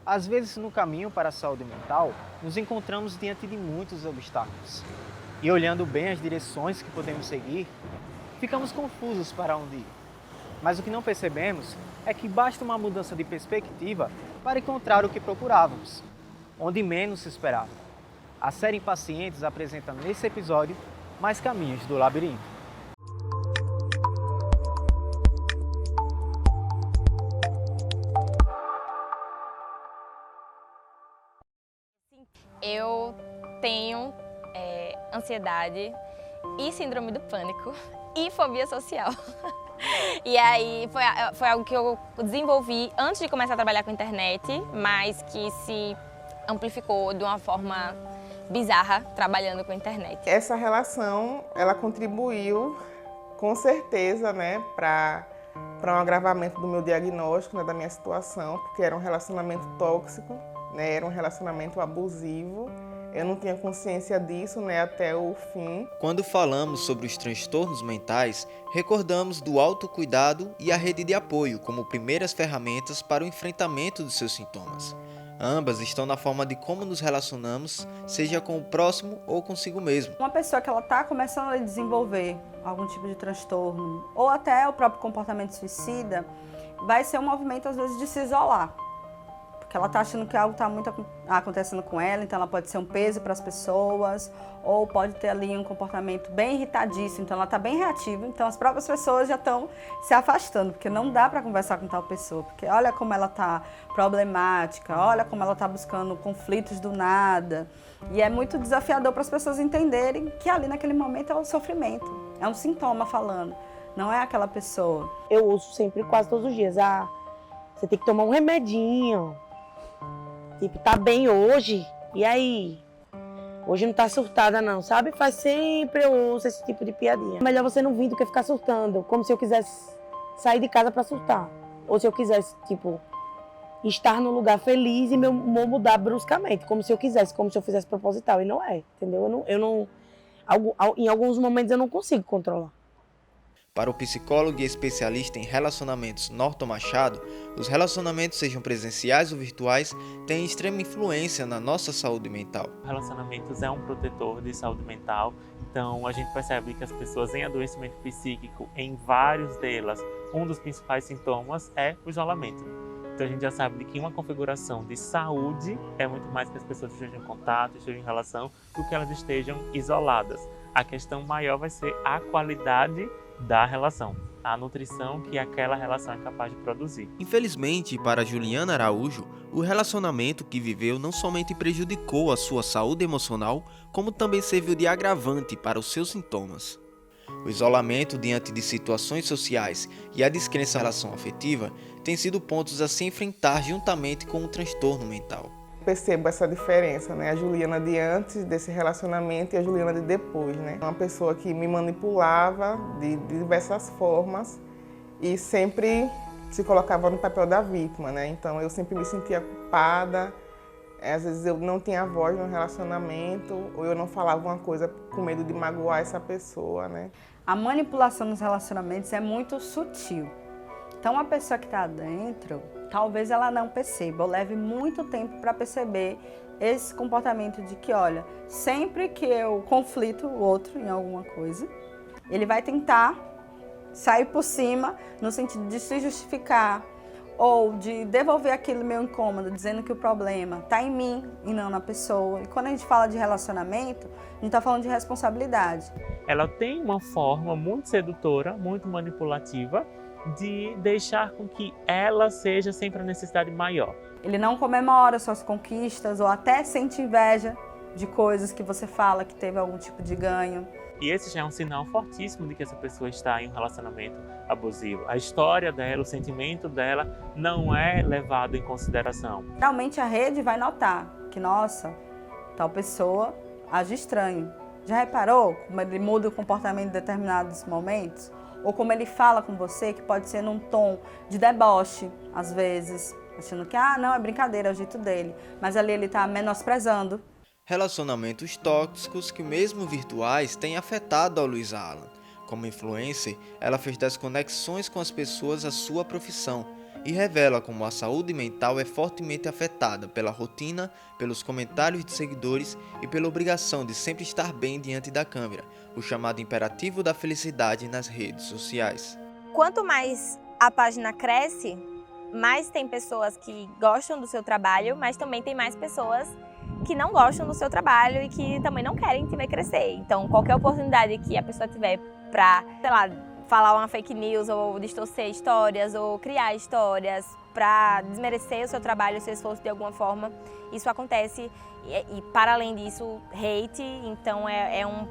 Às vezes, no caminho para a saúde mental, nos encontramos diante de muitos obstáculos. E olhando bem as direções que podemos seguir, ficamos confusos para onde ir. Mas o que não percebemos é que basta uma mudança de perspectiva para encontrar o que procurávamos, onde menos se esperava. A série Impacientes apresenta nesse episódio mais caminhos do labirinto. Eu tenho ansiedade e síndrome do pânico e fobia social. E aí foi algo que eu desenvolvi antes de começar a trabalhar com internet, mas que se amplificou de uma forma bizarra trabalhando com internet. Essa relação, ela contribuiu com certeza, né, para um agravamento do meu diagnóstico, né, da minha situação, porque era um relacionamento tóxico, né, era um relacionamento abusivo. Eu não tinha consciência disso, né, até o fim. Quando falamos sobre os transtornos mentais, recordamos do autocuidado e a rede de apoio como primeiras ferramentas para o enfrentamento dos seus sintomas. Ambas estão na forma de como nos relacionamos, seja com o próximo ou consigo mesmo. Uma pessoa que ela está começando a desenvolver algum tipo de transtorno, ou até o próprio comportamento suicida, vai ser um movimento, às vezes, de se isolar. Porque ela está achando que algo está muito acontecendo com ela, então ela pode ser um peso para as pessoas, ou pode ter ali um comportamento bem irritadiço, então ela está bem reativa, então as próprias pessoas já estão se afastando, porque não dá para conversar com tal pessoa, porque olha como ela está problemática, olha como ela está buscando conflitos do nada, e é muito desafiador para as pessoas entenderem que ali naquele momento é um sofrimento, é um sintoma falando, não é aquela pessoa. Eu ouço sempre, quase todos os dias, você tem que tomar um remedinho. Tipo, tá bem hoje? E aí? Hoje não tá surtada não, sabe? Faz sempre eu ouço esse tipo de piadinha. Melhor você não vir do que ficar surtando, como se eu quisesse sair de casa pra surtar. Ou se eu quisesse, tipo, estar num lugar feliz e meu humor mudar bruscamente, como se eu quisesse, como se eu fizesse proposital. E não é, entendeu? Em alguns momentos eu não consigo controlar. Para o psicólogo e especialista em relacionamentos Norton Machado, os relacionamentos, sejam presenciais ou virtuais, têm extrema influência na nossa saúde mental. Relacionamentos é um protetor de saúde mental, então a gente percebe que as pessoas em adoecimento psíquico, em vários delas, um dos principais sintomas é o isolamento. Então a gente já sabe de que uma configuração de saúde é muito mais que as pessoas estejam em contato, estejam em relação, do que elas estejam isoladas. A questão maior vai ser a qualidade da relação, a nutrição que aquela relação é capaz de produzir. Infelizmente, para Juliana Araújo, o relacionamento que viveu não somente prejudicou a sua saúde emocional, como também serviu de agravante para os seus sintomas. O isolamento diante de situações sociais e a descrença em relação afetiva têm sido pontos a se enfrentar juntamente com o transtorno mental. Percebo essa diferença, né? A Juliana de antes desse relacionamento e a Juliana de depois, né? Uma pessoa que me manipulava de diversas formas e sempre se colocava no papel da vítima, né? Então eu sempre me sentia culpada, às vezes eu não tinha voz no relacionamento ou eu não falava uma coisa com medo de magoar essa pessoa, né? A manipulação nos relacionamentos é muito sutil. Então, a pessoa que está dentro, talvez ela não perceba, ou leve muito tempo para perceber esse comportamento de que, olha, sempre que eu conflito o outro em alguma coisa, ele vai tentar sair por cima no sentido de se justificar ou de devolver aquele meu incômodo, dizendo que o problema está em mim e não na pessoa. E quando a gente fala de relacionamento, a gente está falando de responsabilidade. Ela tem uma forma muito sedutora, muito manipulativa, de deixar com que ela seja sempre a necessidade maior. Ele não comemora suas conquistas ou até sente inveja de coisas que você fala que teve algum tipo de ganho. E esse já é um sinal fortíssimo de que essa pessoa está em um relacionamento abusivo. A história dela, o sentimento dela não é levado em consideração. Realmente a rede vai notar que, nossa, tal pessoa age estranho. Já reparou como ele muda o comportamento em determinados momentos? Ou como ele fala com você, que pode ser num tom de deboche, às vezes, achando que, não, é brincadeira, é o jeito dele. Mas ali ele está menosprezando. Relacionamentos tóxicos que, mesmo virtuais, têm afetado a Luísa Alan. Como influencer, ela fez das conexões com as pessoas a sua profissão e revela como a saúde mental é fortemente afetada pela rotina, pelos comentários de seguidores e pela obrigação de sempre estar bem diante da câmera, o chamado imperativo da felicidade nas redes sociais. Quanto mais a página cresce, mais tem pessoas que gostam do seu trabalho, mas também tem mais pessoas que não gostam do seu trabalho e que também não querem te ver crescer. Então, qualquer oportunidade que a pessoa tiver para, sei lá, falar uma fake news ou distorcer histórias ou criar histórias para desmerecer o seu trabalho, o seu esforço de alguma forma, isso acontece. E para além disso, hate, então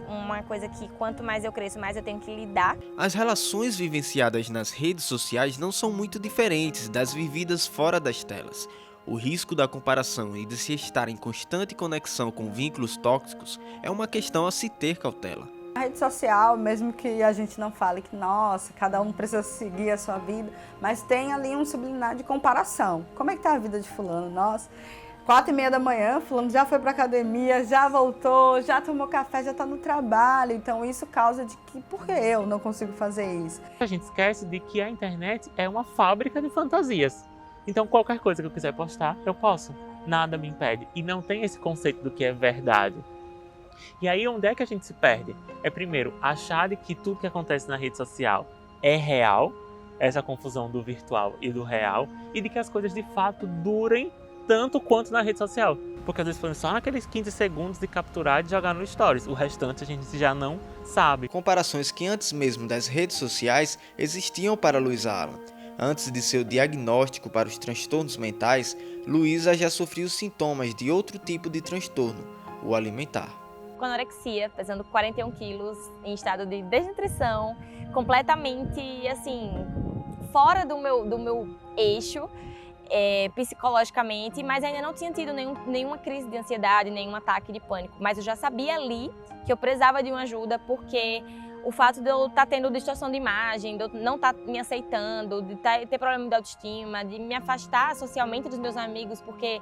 uma coisa que quanto mais eu cresço, mais eu tenho que lidar. As relações vivenciadas nas redes sociais não são muito diferentes das vividas fora das telas. O risco da comparação e de se estar em constante conexão com vínculos tóxicos é uma questão a se ter cautela. A rede social, mesmo que a gente não fale que, nossa, cada um precisa seguir a sua vida, mas tem ali um subliminar de comparação. Como é que tá a vida de fulano? Nossa, 4h30 da manhã, fulano já foi para academia, já voltou, já tomou café, já está no trabalho. Então isso causa de que, por que eu não consigo fazer isso? A gente esquece de que a internet é uma fábrica de fantasias. Então qualquer coisa que eu quiser postar, eu posso. Nada me impede. E não tem esse conceito do que é verdade. E aí onde é que a gente se perde? É primeiro, achar de que tudo que acontece na rede social é real, essa confusão do virtual e do real, e de que as coisas de fato durem tanto quanto na rede social. Porque às vezes foi só naqueles 15 segundos de capturar e de jogar no Stories. O restante a gente já não sabe. Comparações que antes mesmo das redes sociais existiam para Luísa Alan. Antes de seu diagnóstico para os transtornos mentais, Luísa já sofreu sintomas de outro tipo de transtorno, o alimentar. Com anorexia, pesando 41 quilos, em estado de desnutrição, completamente, assim, fora do meu eixo, psicologicamente, mas ainda não tinha tido nenhuma crise de ansiedade, nenhum ataque de pânico. Mas eu já sabia ali que eu precisava de uma ajuda, porque o fato de eu estar tendo distorção de imagem, de eu não estar me aceitando, de ter problema de autoestima, de me afastar socialmente dos meus amigos, porque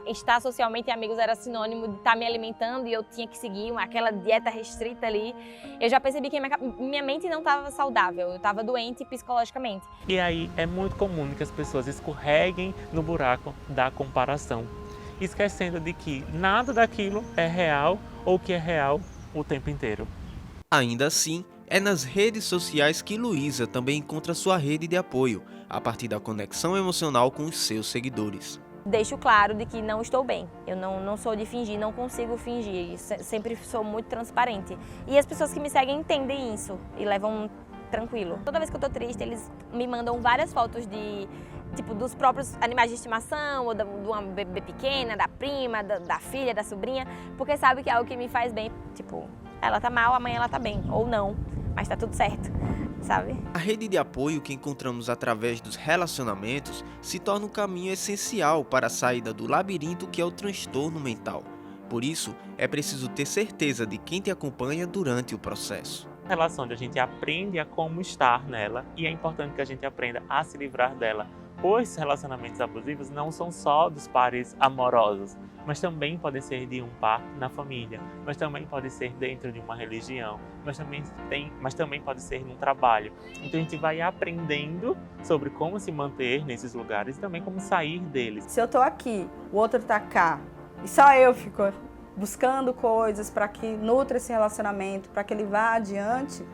estar socialmente amigos era sinônimo de estar me alimentando e eu tinha que seguir aquela dieta restrita ali. Eu já percebi que minha mente não estava saudável, eu estava doente psicologicamente. E aí é muito comum que as pessoas escorreguem no buraco da comparação, esquecendo de que nada daquilo é real ou que é real o tempo inteiro. Ainda assim, é nas redes sociais que Luísa também encontra sua rede de apoio, a partir da conexão emocional com os seus seguidores. Deixo claro de que não estou bem, eu não sou de fingir, não consigo fingir, sempre sou muito transparente. E as pessoas que me seguem entendem isso e levam tranquilo. Toda vez que eu tô triste, eles me mandam várias fotos dos próprios animais de estimação, ou de uma bebê pequena, da prima, da filha, da sobrinha, porque sabe que é algo que me faz bem. Tipo, ela tá mal, amanhã ela tá bem, ou não, mas tá tudo certo, sabe? A rede de apoio que encontramos através dos relacionamentos se torna um caminho essencial para a saída do labirinto que é o transtorno mental. Por isso, é preciso ter certeza de quem te acompanha durante o processo. A relação onde a gente aprende a como estar nela, e é importante que a gente aprenda a se livrar dela. Os relacionamentos abusivos não são só dos pares amorosos, mas também podem ser de um par na família, mas também pode ser dentro de uma religião, mas também pode ser num trabalho. Então a gente vai aprendendo sobre como se manter nesses lugares e também como sair deles. Se eu tô aqui, o outro tá cá, e só eu fico buscando coisas para que nutra esse relacionamento, para que ele vá adiante,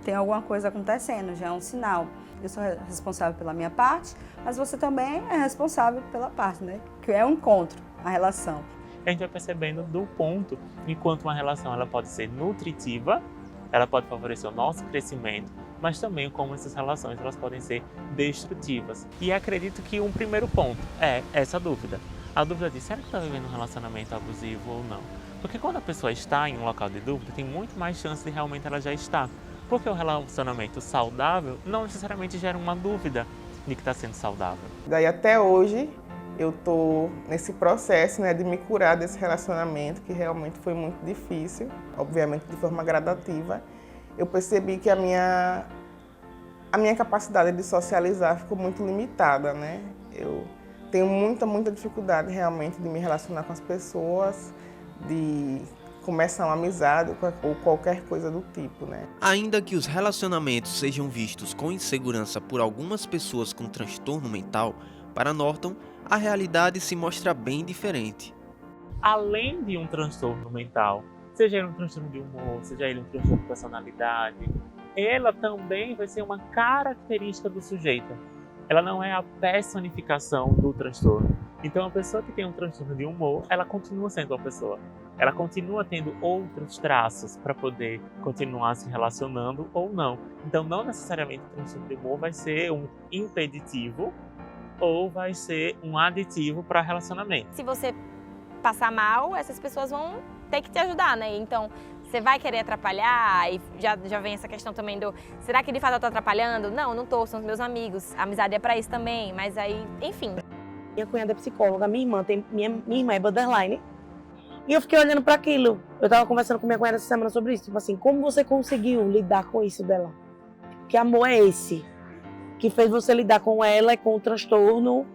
tem alguma coisa acontecendo, já é um sinal. Eu sou responsável pela minha parte, mas você também é responsável pela parte, né? Que é o encontro, a relação. A gente vai percebendo do ponto, enquanto uma relação ela pode ser nutritiva, ela pode favorecer o nosso crescimento, mas também como essas relações elas podem ser destrutivas. E acredito que um primeiro ponto é essa dúvida. A dúvida de, será que está vivendo um relacionamento abusivo ou não? Porque quando a pessoa está em um local de dúvida, tem muito mais chance de realmente ela já estar. Porque o relacionamento saudável não necessariamente gera uma dúvida de que está sendo saudável. Daí até hoje eu estou nesse processo, né, de me curar desse relacionamento, que realmente foi muito difícil, obviamente de forma gradativa. Eu percebi que a minha capacidade de socializar ficou muito limitada, né? Eu tenho muita dificuldade realmente de me relacionar com as pessoas, de começar uma amizade ou qualquer coisa do tipo, né? Ainda que os relacionamentos sejam vistos com insegurança por algumas pessoas com transtorno mental, para Norton, a realidade se mostra bem diferente. Além de um transtorno mental, seja ele um transtorno de humor, seja ele um transtorno de personalidade, ela também vai ser uma característica do sujeito. Ela não é a personificação do transtorno. Então, a pessoa que tem um transtorno de humor, ela continua sendo uma pessoa. Ela continua tendo outros traços para poder continuar se relacionando ou não. Então, não necessariamente o transtorno de humor vai ser um impeditivo ou vai ser um aditivo para relacionamento. Se você passar mal, essas pessoas vão ter que te ajudar, né? Então, você vai querer atrapalhar, e já vem essa questão também do, será que de fato eu tô atrapalhando? Não, não tô, são os meus amigos. A amizade é para isso também, mas aí, enfim. Minha cunhada é psicóloga, minha irmã é borderline. E eu fiquei olhando para aquilo. Eu tava conversando com minha cunhada essa semana sobre isso. Tipo assim, como você conseguiu lidar com isso dela? Que amor é esse? Que fez você lidar com ela e com o transtorno.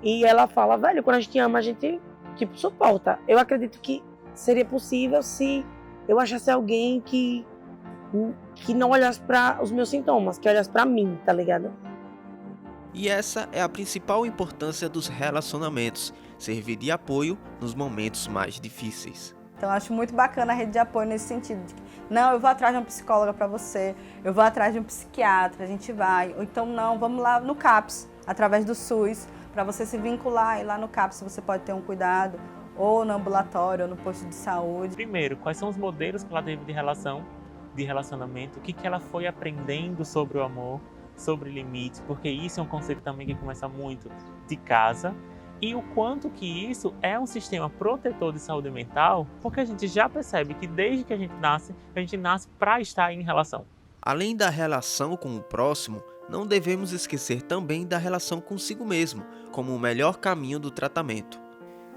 E ela fala, velho, quando a gente ama, a gente, tipo, suporta. Eu acredito que seria possível se eu achasse alguém que não olhasse para os meus sintomas, que olhasse para mim, tá ligado? E essa é a principal importância dos relacionamentos, servir de apoio nos momentos mais difíceis. Então, eu acho muito bacana a rede de apoio nesse sentido. De que, não, eu vou atrás de uma psicóloga para você, eu vou atrás de um psiquiatra, a gente vai. Ou então, não, vamos lá no CAPS, através do SUS, para você se vincular. E lá no CAPS você pode ter um cuidado, ou no ambulatório, ou no posto de saúde. Primeiro, quais são os modelos que ela teve de relacionamento, o que ela foi aprendendo sobre o amor, sobre limites, porque isso é um conceito também que começa muito de casa, e o quanto que isso é um sistema protetor de saúde mental, porque a gente já percebe que desde que a gente nasce para estar em relação. Além da relação com o próximo, não devemos esquecer também da relação consigo mesmo, como o melhor caminho do tratamento.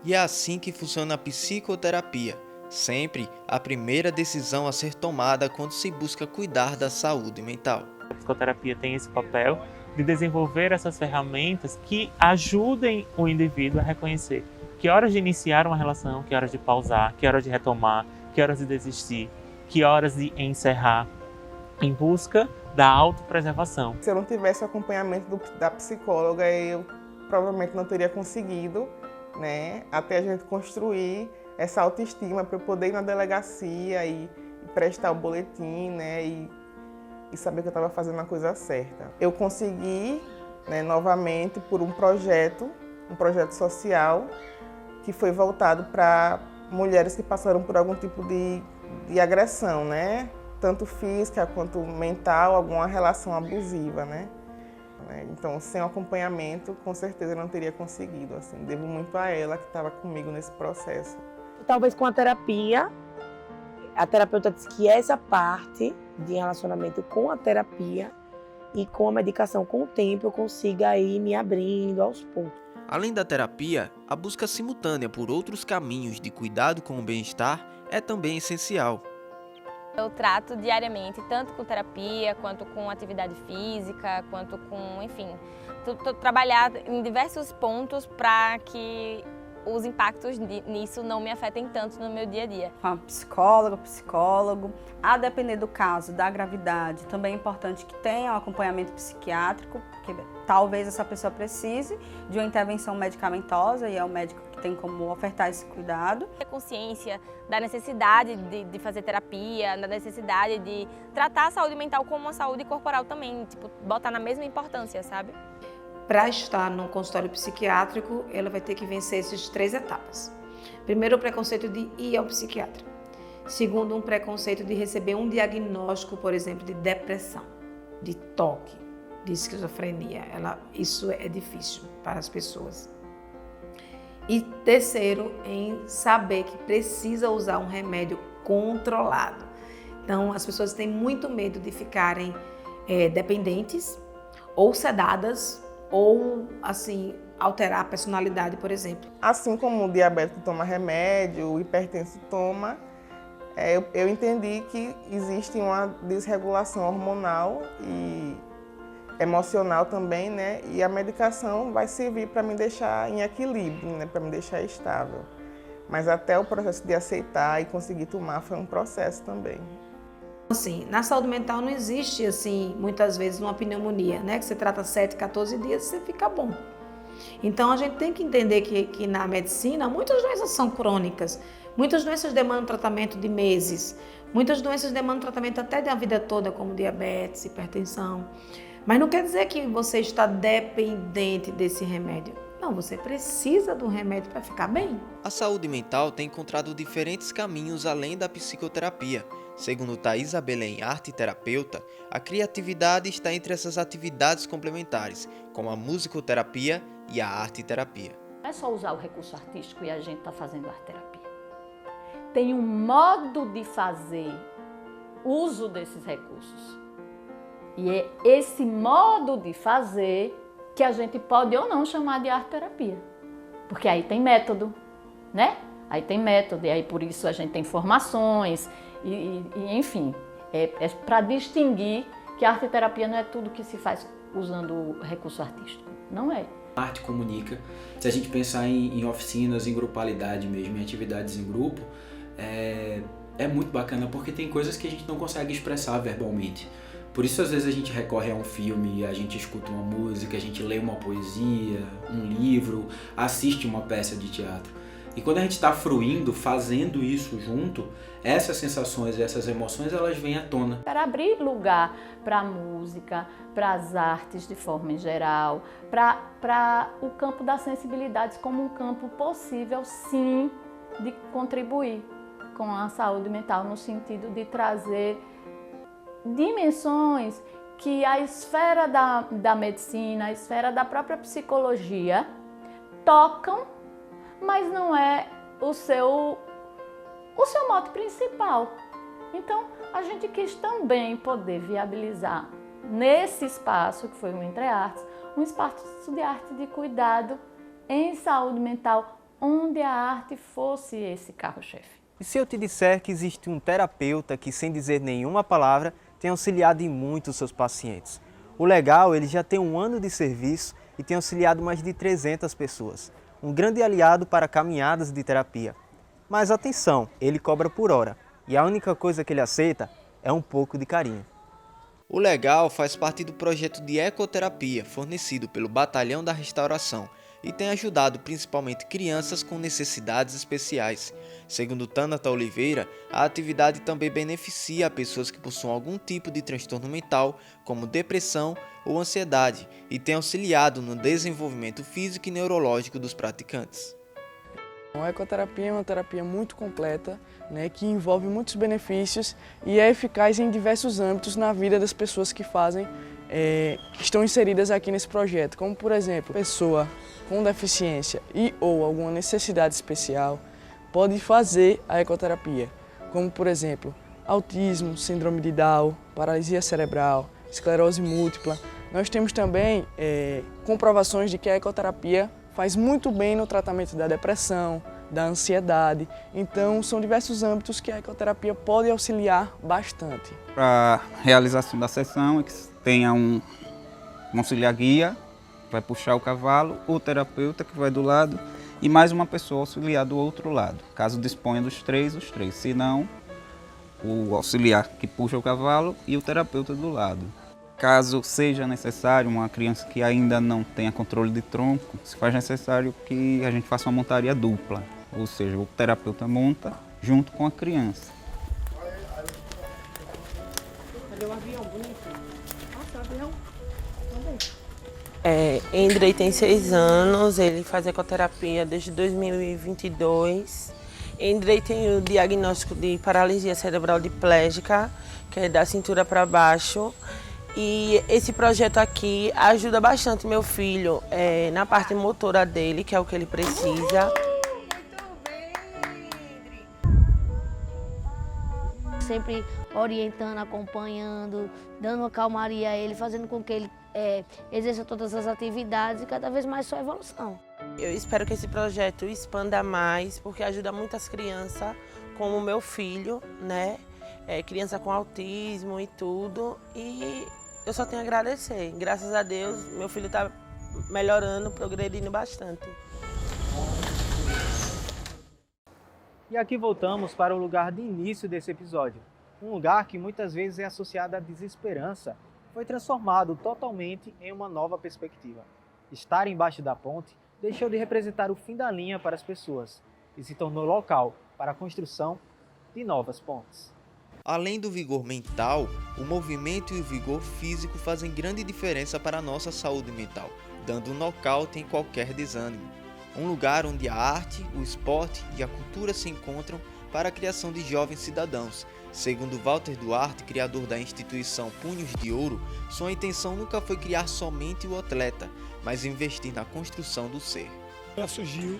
E é assim que funciona a psicoterapia, sempre a primeira decisão a ser tomada quando se busca cuidar da saúde mental. A psicoterapia tem esse papel de desenvolver essas ferramentas que ajudem o indivíduo a reconhecer que horas de iniciar uma relação, que horas de pausar, que horas de retomar, que horas de desistir, que horas de encerrar, em busca da autopreservação. Se eu não tivesse o acompanhamento da psicóloga, eu provavelmente não teria conseguido, né, até a gente construir essa autoestima para eu poder ir na delegacia e prestar o boletim, né, e saber que eu estava fazendo a coisa certa. Eu consegui, né, novamente por um projeto social que foi voltado para mulheres que passaram por algum tipo de agressão, né, tanto física quanto mental, alguma relação abusiva, né. Então, sem o acompanhamento, com certeza eu não teria conseguido. Assim, devo muito a ela que estava comigo nesse processo. Talvez com a terapeuta disse que essa parte de relacionamento com a terapia e com a medicação, com o tempo, eu consiga ir me abrindo aos poucos. Além da terapia, a busca simultânea por outros caminhos de cuidado com o bem-estar é também essencial. Eu trato diariamente, tanto com terapia, quanto com atividade física, quanto com, enfim, trabalhar em diversos pontos para que os impactos nisso não me afetem tanto no meu dia a dia. Com a psicóloga, psicólogo, a depender do caso, da gravidade, também é importante que tenha um acompanhamento psiquiátrico, porque talvez essa pessoa precise de uma intervenção medicamentosa e é o médico que tem como ofertar esse cuidado. A consciência da necessidade de fazer terapia, da necessidade de tratar a saúde mental como uma saúde corporal também, tipo, botar na mesma importância, sabe? Para estar no consultório psiquiátrico, ela vai ter que vencer essas 3 etapas. Primeiro, o preconceito de ir ao psiquiatra. Segundo, um preconceito de receber um diagnóstico, por exemplo, de depressão, de toque, de esquizofrenia. Isso é difícil para as pessoas. E terceiro, em saber que precisa usar um remédio controlado. Então, as pessoas têm muito medo de ficarem dependentes ou sedadas, ou, assim, alterar a personalidade, por exemplo. Assim como o diabético toma remédio, o hipertenso toma, eu entendi que existe uma desregulação hormonal e emocional também, né? E a medicação vai servir para me deixar em equilíbrio, né? Para me deixar estável. Mas até o processo de aceitar e conseguir tomar foi um processo também. Assim, na saúde mental não existe, assim, muitas vezes uma pneumonia, né? Que você trata 7, 14 dias e você fica bom. Então, a gente tem que entender que na medicina, muitas doenças são crônicas. Muitas doenças demandam tratamento de meses. Muitas doenças demandam tratamento até da vida toda, como diabetes, hipertensão. Mas não quer dizer que você está dependente desse remédio. Não, você precisa do remédio para ficar bem. A saúde mental tem encontrado diferentes caminhos além da psicoterapia. Segundo Thaisa Belém, arte-terapeuta, a criatividade está entre essas atividades complementares, como a musicoterapia e a arte-terapia. Não é só usar o recurso artístico e a gente está fazendo arte-terapia. Tem um modo de fazer uso desses recursos. E é esse modo de fazer que a gente pode ou não chamar de arte-terapia. Porque aí tem método, né? Aí tem método, e aí por isso a gente tem formações, e enfim, é para distinguir que a arte-terapia não é tudo que se faz usando o recurso artístico. Não é. A arte comunica. Se a gente pensar em oficinas, em grupalidade mesmo, em atividades em grupo, é muito bacana porque tem coisas que a gente não consegue expressar verbalmente. Por isso, às vezes, a gente recorre a um filme, a gente escuta uma música, a gente lê uma poesia, um livro, assiste uma peça de teatro. E quando a gente está fruindo, fazendo isso junto, essas sensações e essas emoções, elas vêm à tona. Para abrir lugar para a música, para as artes de forma em geral, para o campo das sensibilidades como um campo possível, sim, de contribuir com a saúde mental, no sentido de trazer dimensões que a esfera da medicina, a esfera da própria psicologia tocam, mas não é o seu mote principal. Então, a gente quis também poder viabilizar nesse espaço, que foi o Entre Artes, um espaço de arte de cuidado em saúde mental, onde a arte fosse esse carro-chefe. E se eu te disser que existe um terapeuta que, sem dizer nenhuma palavra, tem auxiliado em muito os seus pacientes? O legal, ele já tem 1 ano de serviço e tem auxiliado mais de 300 pessoas. Um grande aliado para caminhadas de terapia. Mas atenção, ele cobra por hora e a única coisa que ele aceita é um pouco de carinho. O Legal faz parte do projeto de ecoterapia fornecido pelo Batalhão da Restauração e tem ajudado principalmente crianças com necessidades especiais. Segundo Tânata Oliveira, a atividade também beneficia pessoas que possuem algum tipo de transtorno mental, como depressão ou ansiedade, e tem auxiliado no desenvolvimento físico e neurológico dos praticantes. A ecoterapia é uma terapia muito completa, né, que envolve muitos benefícios e é eficaz em diversos âmbitos na vida das pessoas que estão inseridas aqui nesse projeto, como por exemplo, pessoa com deficiência e ou alguma necessidade especial pode fazer a ecoterapia, como por exemplo, autismo, síndrome de Down, paralisia cerebral, esclerose múltipla. Nós temos também comprovações de que a ecoterapia faz muito bem no tratamento da depressão, da ansiedade. Então, são diversos âmbitos que a ecoterapia pode auxiliar bastante. Para a realização da sessão, é que tenha um auxiliar guia, vai puxar o cavalo, o terapeuta que vai do lado e mais uma pessoa auxiliar do outro lado. Caso disponha dos três, os três. Se não, o auxiliar que puxa o cavalo e o terapeuta do lado. Caso seja necessário, uma criança que ainda não tenha controle de tronco, se faz necessário que a gente faça uma montaria dupla, ou seja, o terapeuta monta junto com a criança. Cadê o avião bonito? Nossa, o avião. Andrei tem 6 anos, ele faz ecoterapia desde 2022. Andrei tem o diagnóstico de paralisia cerebral diplégica, que é da cintura para baixo. E esse projeto aqui ajuda bastante meu filho na parte motora dele, que é o que ele precisa. Sempre orientando, acompanhando, dando uma calmaria a ele, fazendo com que ele exerça todas as atividades e cada vez mais sua evolução. Eu espero que esse projeto expanda mais, porque ajuda muitas crianças, como o meu filho, né? Criança com autismo e tudo. E eu só tenho a agradecer. Graças a Deus, meu filho está melhorando, progredindo bastante. E aqui voltamos para o lugar de início desse episódio. Um lugar que muitas vezes é associado à desesperança, foi transformado totalmente em uma nova perspectiva. Estar embaixo da ponte deixou de representar o fim da linha para as pessoas e se tornou local para a construção de novas pontes. Além do vigor mental, o movimento e o vigor físico fazem grande diferença para a nossa saúde mental, dando um nocaute em qualquer desânimo. Um lugar onde a arte, o esporte e a cultura se encontram para a criação de jovens cidadãos. Segundo Walter Duarte, criador da instituição Punhos de Ouro, sua intenção nunca foi criar somente o atleta, mas investir na construção do ser. Ela surgiu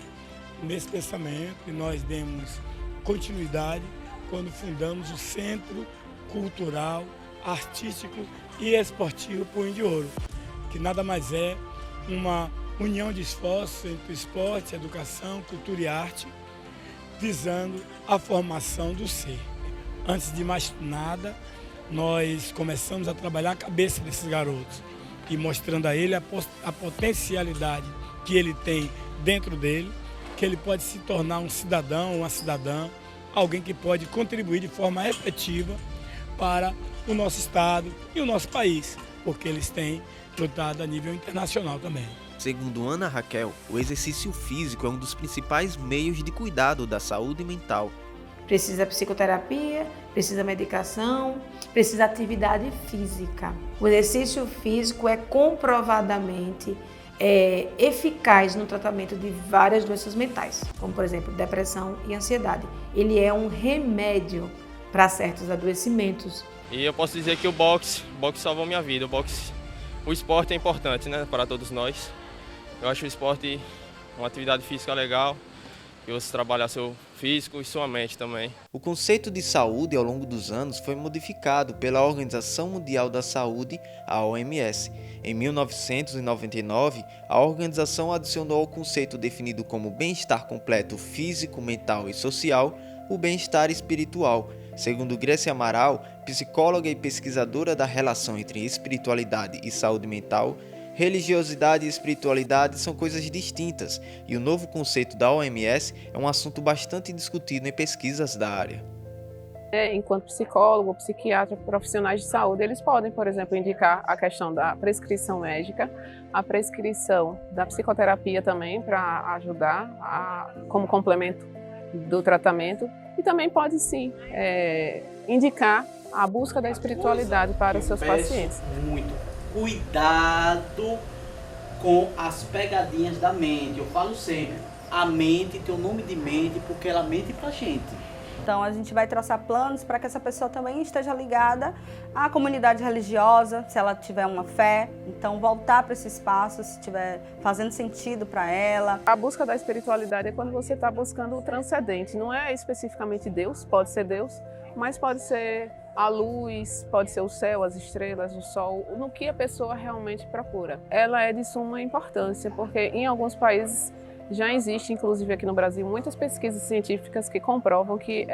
nesse pensamento e nós demos continuidade quando fundamos o Centro Cultural, Artístico e Esportivo Punho de Ouro, que nada mais é uma união de esforços entre esporte, educação, cultura e arte, visando a formação do ser. Antes de mais nada, nós começamos a trabalhar a cabeça desses garotos e mostrando a ele a potencialidade que ele tem dentro dele, que ele pode se tornar um cidadão, uma cidadã, alguém que pode contribuir de forma efetiva para o nosso estado e o nosso país, porque eles têm lutado a nível internacional também. Segundo Ana Raquel, o exercício físico é um dos principais meios de cuidado da saúde mental. Precisa psicoterapia, precisa medicação, precisa atividade física. O exercício físico é comprovadamente eficaz no tratamento de várias doenças mentais, como por exemplo depressão e ansiedade. Ele é um remédio para certos adoecimentos. E eu posso dizer que o boxe salvou minha vida. O esporte é importante, né, para todos nós. Eu acho o esporte uma atividade física legal, que você trabalhar seu físico e sua mente também. O conceito de saúde ao longo dos anos foi modificado pela Organização Mundial da Saúde, a OMS. Em 1999, a organização adicionou ao conceito definido como bem-estar completo físico, mental e social, o bem-estar espiritual. Segundo Grécia Amaral, psicóloga e pesquisadora da relação entre espiritualidade e saúde mental, religiosidade e espiritualidade são coisas distintas, e o novo conceito da OMS é um assunto bastante discutido em pesquisas da área. Enquanto psicólogo, psiquiatra, profissionais de saúde, eles podem, por exemplo, indicar a questão da prescrição médica, a prescrição da psicoterapia também para ajudar como complemento do tratamento, e também pode sim indicar a busca da espiritualidade para os seus pacientes. Muito cuidado com as pegadinhas da mente. Eu falo sempre, a mente tem o nome de mente porque ela mente pra gente. Então a gente vai traçar planos para que essa pessoa também esteja ligada à comunidade religiosa, se ela tiver uma fé, então voltar para esse espaço, se estiver fazendo sentido para ela. A busca da espiritualidade é quando você está buscando o transcendente, não é especificamente Deus, pode ser Deus, mas pode ser a luz, pode ser o céu, as estrelas, o sol, no que a pessoa realmente procura. Ela é de suma importância, porque em alguns países já existe, inclusive aqui no Brasil, muitas pesquisas científicas que comprovam que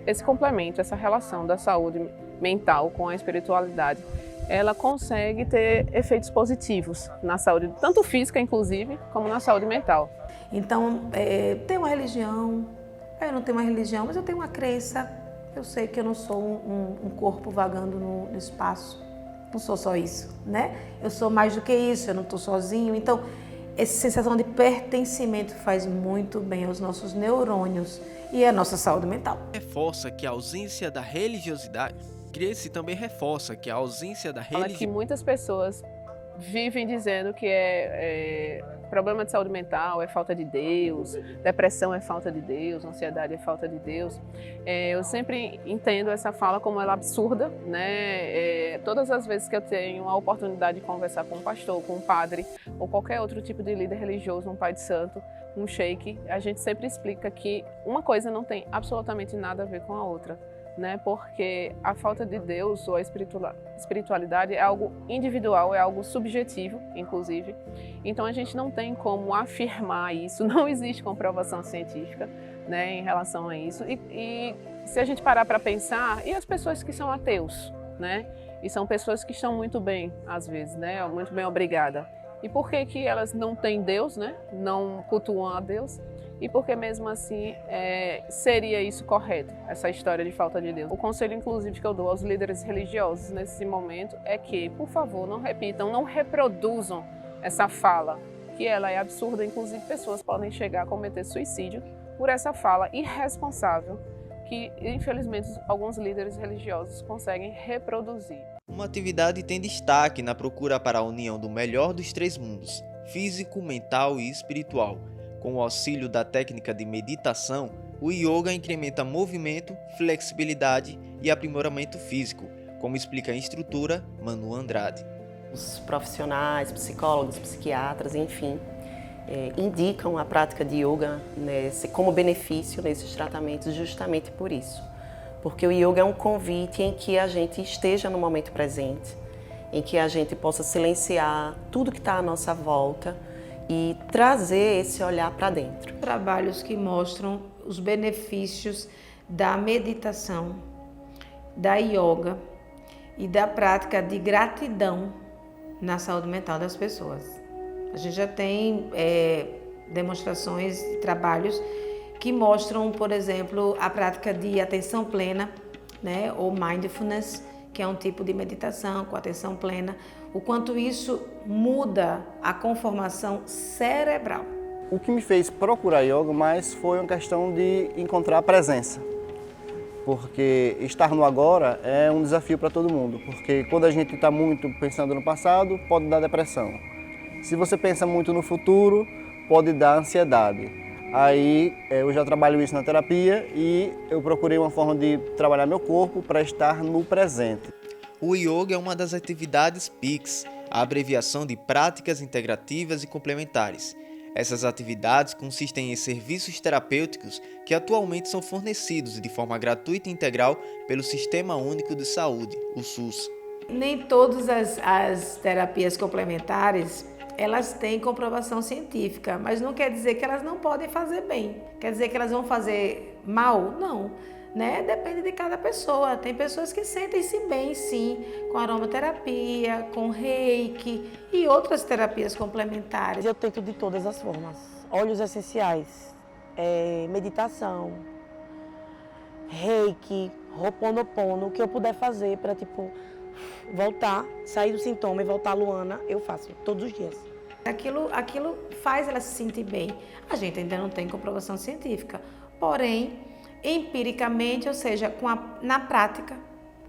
esse complemento, essa relação da saúde mental com a espiritualidade, ela consegue ter efeitos positivos na saúde, tanto física, inclusive, como na saúde mental. Então, tem uma religião, eu não tenho uma religião, mas eu tenho uma crença. Eu sei que eu não sou um corpo vagando no espaço, não sou só isso, né? Eu sou mais do que isso, eu não estou sozinho. Então, essa sensação de pertencimento faz muito bem aos nossos neurônios e à nossa saúde mental. Reforça que a ausência da religiosidade, Grace também reforça que a ausência da Fala que muitas pessoas vivem dizendo que problema de saúde mental é falta de Deus, depressão é falta de Deus, ansiedade é falta de Deus. Eu sempre entendo essa fala como ela absurda, né? Todas as vezes que eu tenho a oportunidade de conversar com um pastor, com um padre ou qualquer outro tipo de líder religioso, um pai de santo, um sheik, a gente sempre explica que uma coisa não tem absolutamente nada a ver com a outra. Né? Porque a falta de Deus ou a espiritualidade é algo individual, é algo subjetivo, inclusive. Então a gente não tem como afirmar isso, não existe comprovação científica, né, em relação a isso. E se a gente parar para pensar, e as pessoas que são ateus, né? E são pessoas que estão muito bem, às vezes, né? Muito bem, obrigada. E por que elas não têm Deus, né? Não cultuam a Deus? e porque mesmo assim seria isso correto, essa história de falta de Deus. O conselho, inclusive, que eu dou aos líderes religiosos nesse momento é que, por favor, não repitam, não reproduzam essa fala, que ela é absurda. Inclusive, pessoas podem chegar a cometer suicídio por essa fala irresponsável que, infelizmente, alguns líderes religiosos conseguem reproduzir. Uma atividade tem destaque na procura para a união do melhor dos três mundos, físico, mental e espiritual. Com o auxílio da técnica de meditação, o yoga incrementa movimento, flexibilidade e aprimoramento físico, como explica a instrutora Manu Andrade. Os profissionais, psicólogos, psiquiatras, enfim, indicam a prática de yoga como benefício nesses tratamentos justamente por isso. Porque o yoga é um convite em que a gente esteja no momento presente, em que a gente possa silenciar tudo que está à nossa volta e trazer esse olhar para dentro. Trabalhos que mostram os benefícios da meditação, da yoga e da prática de gratidão na saúde mental das pessoas. A gente já tem demonstrações de trabalhos que mostram, por exemplo, a prática de atenção plena, né, ou mindfulness, que é um tipo de meditação com atenção plena, o quanto isso muda a conformação cerebral. O que me fez procurar yoga mais foi uma questão de encontrar a presença, porque estar no agora é um desafio para todo mundo, porque quando a gente está muito pensando no passado, pode dar depressão. Se você pensa muito no futuro, pode dar ansiedade. Aí eu já trabalho isso na terapia e eu procurei uma forma de trabalhar meu corpo para estar no presente. O yoga é uma das atividades PICs, a abreviação de Práticas Integrativas e Complementares. Essas atividades consistem em serviços terapêuticos que atualmente são fornecidos de forma gratuita e integral pelo Sistema Único de Saúde, o SUS. Nem todas as terapias complementares elas têm comprovação científica, mas não quer dizer que elas não podem fazer bem. Quer dizer que elas vão fazer mal? Não. Né? Depende de cada pessoa. Tem pessoas que sentem-se bem, sim, com aromaterapia, com reiki e outras terapias complementares. Eu tento de todas as formas. Óleos essenciais, meditação, reiki, ho'oponopono, o que eu puder fazer para, voltar, sair do sintoma e voltar à Luana, eu faço todos os dias. Aquilo faz ela se sentir bem. A gente ainda não tem comprovação científica, porém, empiricamente, ou seja, na prática,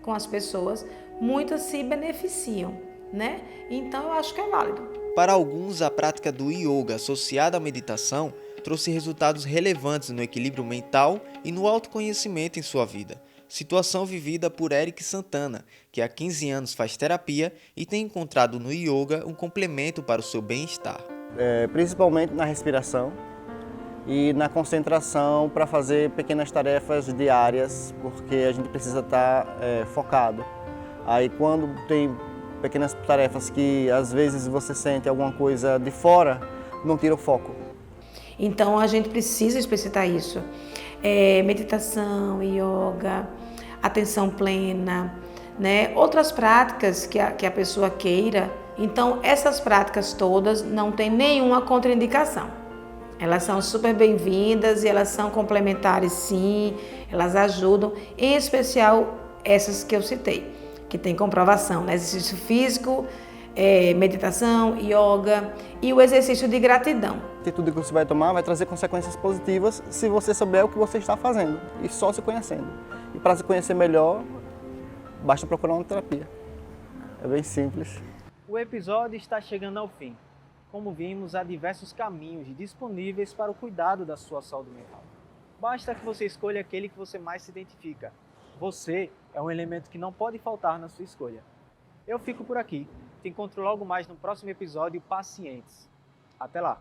com as pessoas, muitas se beneficiam, né? Então, eu acho que é válido. Para alguns, a prática do yoga associada à meditação trouxe resultados relevantes no equilíbrio mental e no autoconhecimento em sua vida. Situação vivida por Eric Santana, que há 15 anos faz terapia e tem encontrado no yoga um complemento para o seu bem-estar. Principalmente na respiração e na concentração para fazer pequenas tarefas diárias, porque a gente precisa estar focado. Aí quando tem pequenas tarefas que às vezes você sente alguma coisa de fora, não tira o foco. Então a gente precisa explicitar isso. Meditação, yoga, atenção plena, né? Outras práticas que a pessoa queira. Então, essas práticas todas não tem nenhuma contraindicação. Elas são super bem-vindas e elas são complementares, sim, elas ajudam, em especial essas que eu citei, que tem comprovação, né? Exercício físico, meditação, yoga e o exercício de gratidão. A atitude que você vai tomar vai trazer consequências positivas se você souber o que você está fazendo e só se conhecendo. E para se conhecer melhor, basta procurar uma terapia. É bem simples. O episódio está chegando ao fim. Como vimos, há diversos caminhos disponíveis para o cuidado da sua saúde mental. Basta que você escolha aquele que você mais se identifica. Você é um elemento que não pode faltar na sua escolha. Eu fico por aqui. Te encontro logo mais no próximo episódio Pacientes. Até lá!